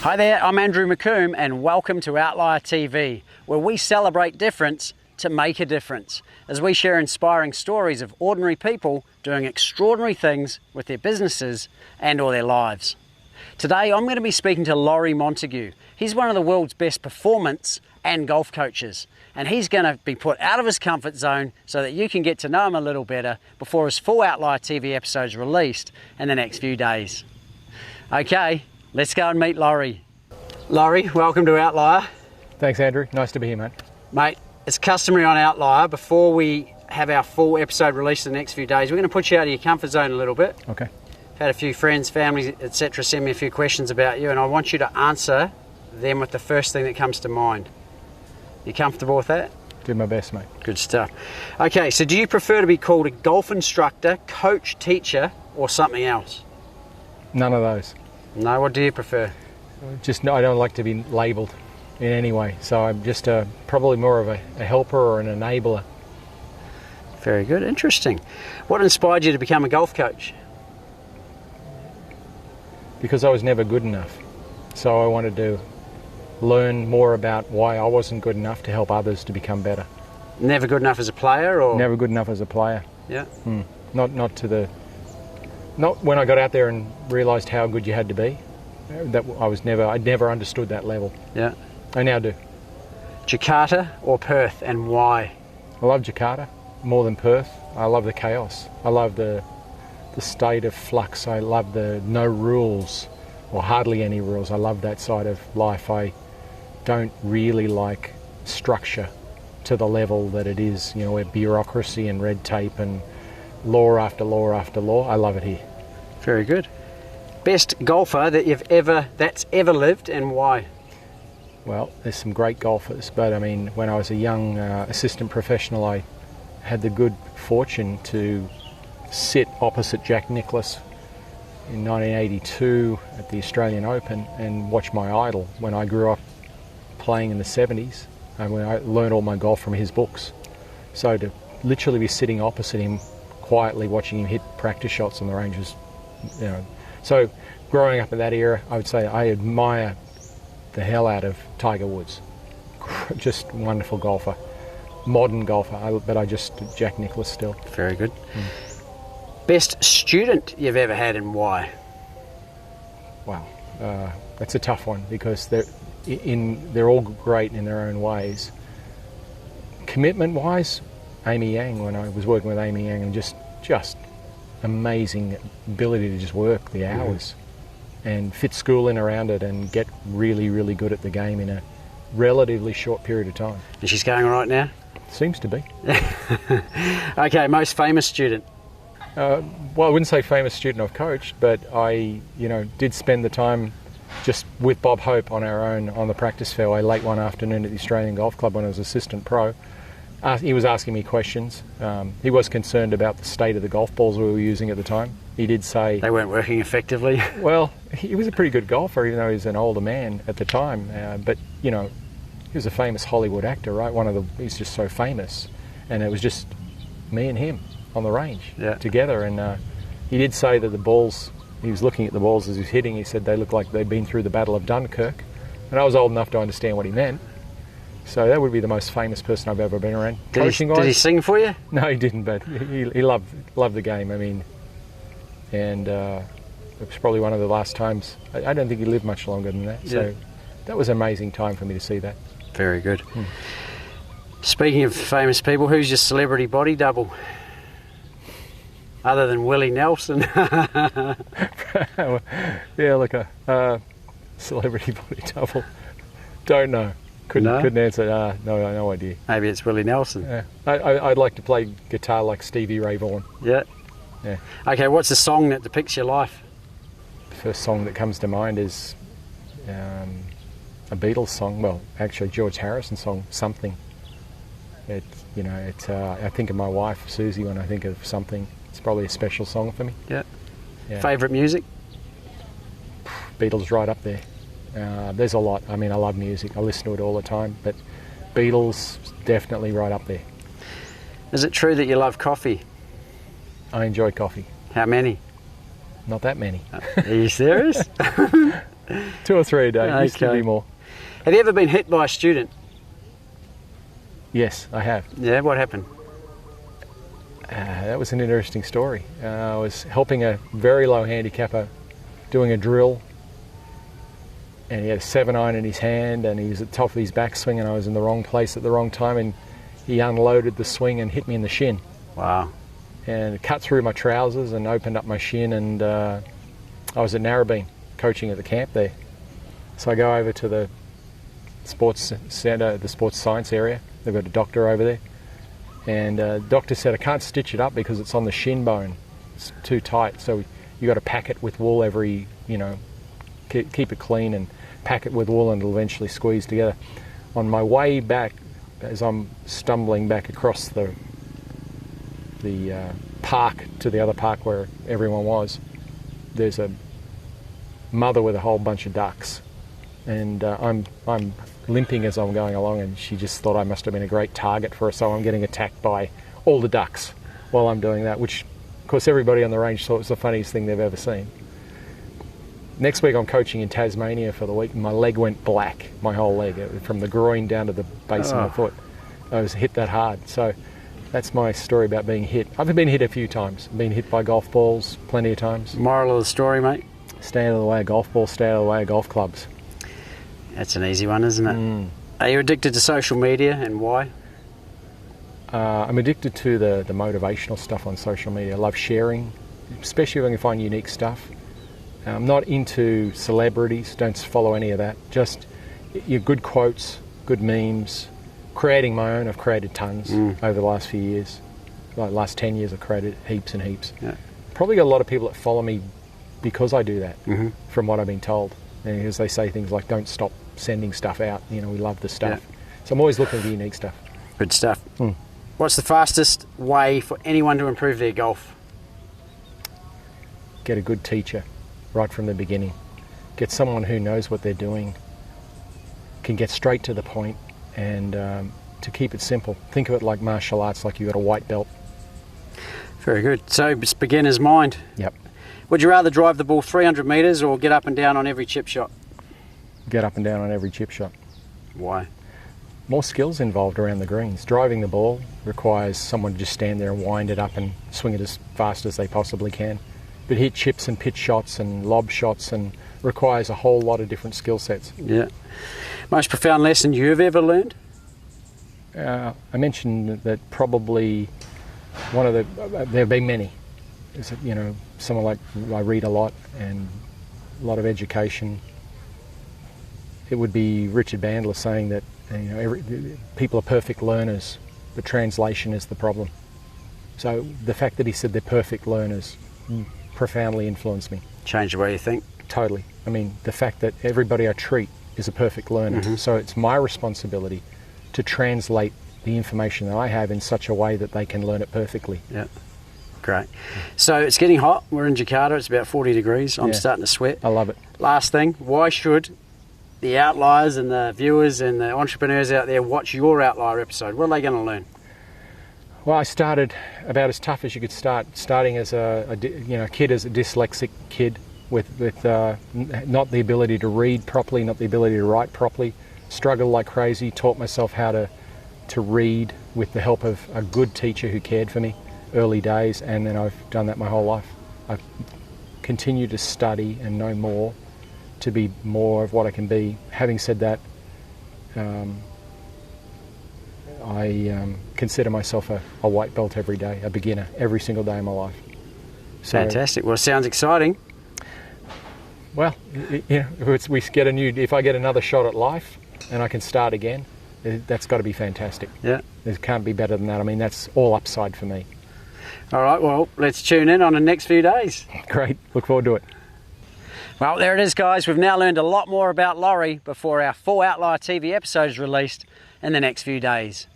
Hi there, I'm Andrew McComb and welcome to Outlier TV, where we celebrate difference to make a difference, as we share inspiring stories of ordinary people doing extraordinary things with their businesses and or their lives. Today I'm going to be speaking to Lawrie Montague. He's one of the world's best performance and golf coaches, and he's going to be put out of his comfort zone so that you can get to know him a little better before his full Outlier TV episode is released in the next few days. Okay, let's go and meet Lawrie. Lawrie, welcome to Outlier. Thanks, Andrew. Nice to be here, mate. Mate, it's customary on Outlier, before we have our full episode released in the next few days, we're going to put you out of your comfort zone a little bit. Okay. I've had a few friends, families, etc. send me a few questions about you, and I want you to answer them with the first thing that comes to mind. You comfortable with that? Do my best, mate. Good stuff. Okay, so do you prefer to be called a golf instructor, coach, teacher, or something else? None of those. No, what do you prefer? I don't like to be labelled in any way, so I'm just probably more of a helper or an enabler. Very good, interesting. What inspired you to become a golf coach? Because I was never good enough, so I wanted to learn more about why I wasn't good enough to help others to become better. Never good enough as a player, or? Never good enough as a player. Yeah. Not when I got out there and realised how good you had to be. I'd never understood that level. Yeah. I now do. Jakarta or Perth, and why? I love Jakarta more than Perth. I love the chaos. I love the state of flux. I love the no rules or hardly any rules. I love that side of life. I don't really like structure to the level that it is, where bureaucracy and red tape and law after law after law. I love it here. Very good. Best golfer that's ever lived, and why? Well, there's some great golfers, but I mean, when I was a young assistant professional, I had the good fortune to sit opposite Jack Nicklaus in 1982 at the Australian Open and watch my idol when I grew up playing in the 70s, and when I learned all my golf from his books. So to literally be sitting opposite him, quietly watching him hit practice shots on the range was, So growing up in that era, I would say I admire the hell out of Tiger Woods. Just wonderful golfer. Modern golfer, but Jack Nicklaus still. Very good. Best student you've ever had, and why? Wow, that's a tough one, because they're all great in their own ways. Commitment-wise, Amy Yang, when I was working with Amy Yang, and just amazing ability to just work the hours and fit school in around it and get really, really good at the game in a relatively short period of time. And she's going all right now? Seems to be. Okay, most famous student? Well, I wouldn't say famous student I've coached, but I, did spend the time just with Bob Hope on our own on the practice fairway late one afternoon at the Australian Golf Club when I was assistant pro. He was asking me questions. He was concerned about the state of the golf balls we were using at the time. He did say... They weren't working effectively? Well, he was a pretty good golfer, even though he was an older man at the time. But, he was a famous Hollywood actor, right? He's just so famous. And it was just me and him on the range together. And he did say that the balls, he was looking at the balls as he was hitting, he said they looked like they'd been through the Battle of Dunkirk. And I was old enough to understand what he meant. So that would be the most famous person I've ever been around. Did he sing for you? No, he didn't, but he loved the game. I mean, and it was probably one of the last times. I don't think he lived much longer than that. So that was an amazing time for me to see that. Very good. Speaking of famous people, who's your celebrity body double? Other than Willie Nelson. Yeah, look, a celebrity body double. Don't know. Couldn't answer. No idea. Maybe it's Willie Nelson. Yeah. I'd like to play guitar like Stevie Ray Vaughan. Yeah. Okay, what's the song that depicts your life? The first song that comes to mind is a Beatles song. Well, actually, George Harrison's song, Something. I think of my wife, Susie, when I think of Something. It's probably a special song for me. Yeah. Favourite music? Beatles right up there. There's a lot. I mean, I love music. I listen to it all the time, but Beatles definitely right up there. Is it true that you love coffee? I enjoy coffee. How many? Not that many. Are you serious? 2 or 3 a day. Used to be more. Have you ever been hit by a student? Yes, I have. Yeah, what happened? That was an interesting story. I was helping a very low handicapper doing a drill, and he had a 7-iron in his hand, and he was at the top of his backswing, and I was in the wrong place at the wrong time, and he unloaded the swing and hit me in the shin. Wow. And it cut through my trousers and opened up my shin, and I was at Narrabeen coaching at the camp there. So I go over to the sports centre, the sports science area. They've got a doctor over there. And the doctor said, I can't stitch it up because it's on the shin bone. It's too tight. So you got to pack it with wool every, keep it clean and pack it with wool, and it'll eventually squeeze together. On my way back, as I'm stumbling back across the park to the other park where everyone was, there's a mother with a whole bunch of ducks, and I'm limping as I'm going along, and she just thought I must have been a great target for her, so I'm getting attacked by all the ducks while I'm doing that, which of course everybody on the range thought was the funniest thing they've ever seen. Next week I'm coaching in Tasmania for the week, and my leg went black, my whole leg, from the groin down to the base of my foot. I was hit that hard. So that's my story about being hit. I've been hit a few times. I've been hit by golf balls plenty of times. Moral of the story, mate? Stay out of the way of golf balls, stay out of the way of golf clubs. That's an easy one, isn't it? Are you addicted to social media, and why? I'm addicted to the motivational stuff on social media. I love sharing, especially if I can find unique stuff. I'm not into celebrities, don't follow any of that. Just your good quotes, good memes, creating my own. I've created tons over the last few years. Like the last 10 years I've created heaps and heaps. Yeah. Probably got a lot of people that follow me because I do that, from what I've been told. And because they say things like, don't stop sending stuff out, we love the stuff. Yeah. So I'm always looking for unique stuff. Good stuff. What's the fastest way for anyone to improve their golf? Get a good teacher right from the beginning. Get someone who knows what they're doing, can get straight to the point, and to keep it simple. Think of it like martial arts, like you've got a white belt. Very good. So it's beginner's mind. Yep. Would you rather drive the ball 300 metres or get up and down on every chip shot? Get up and down on every chip shot. Why? More skills involved around the greens. Driving the ball requires someone to just stand there and wind it up and swing it as fast as they possibly can. But hit chips and pitch shots and lob shots and requires a whole lot of different skill sets. Yeah. Most profound lesson you've ever learned? I mentioned that probably one of there have been many. Is that, someone like, I read a lot and a lot of education. It would be Richard Bandler saying that people are perfect learners, but translation is the problem. So the fact that he said they're perfect learners profoundly influenced me. Changed the way you think? Totally. I mean, the fact that everybody I treat is a perfect learner. So it's my responsibility to translate the information that I have in such a way that they can learn it perfectly. Yeah. Great. So it's getting hot. We're in Jakarta. It's about 40 degrees. I'm starting to sweat. I love it. Last thing, why should the outliers and the viewers and the entrepreneurs out there watch your Outlier episode? What are they going to learn? Well, I started about as tough as you could starting as a kid, as a dyslexic kid with not the ability to read properly, not the ability to write properly. Struggled like crazy, taught myself how to read with the help of a good teacher who cared for me early days, and then I've done that my whole life. I've continued to study and know more to be more of what I can be. Having said that, I consider myself a white belt every day, a beginner, every single day of my life. So, fantastic. Well, it sounds exciting. Well, if I get another shot at life and I can start again, that's got to be fantastic. Yeah. It can't be better than that. I mean, that's all upside for me. All right, well, let's tune in on the next few days. Great. Look forward to it. Well, there it is, guys. We've now learned a lot more about Lawrie before our full Outlier TV episode is released in the next few days.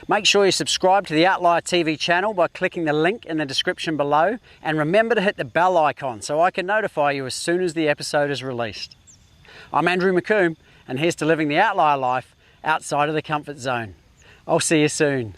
Make sure you subscribe to the Outlier TV channel by clicking the link in the description below, and remember to hit the bell icon so I can notify you as soon as the episode is released. I'm Andrew McComb, and here's to living the Outlier life outside of the comfort zone. I'll see you soon.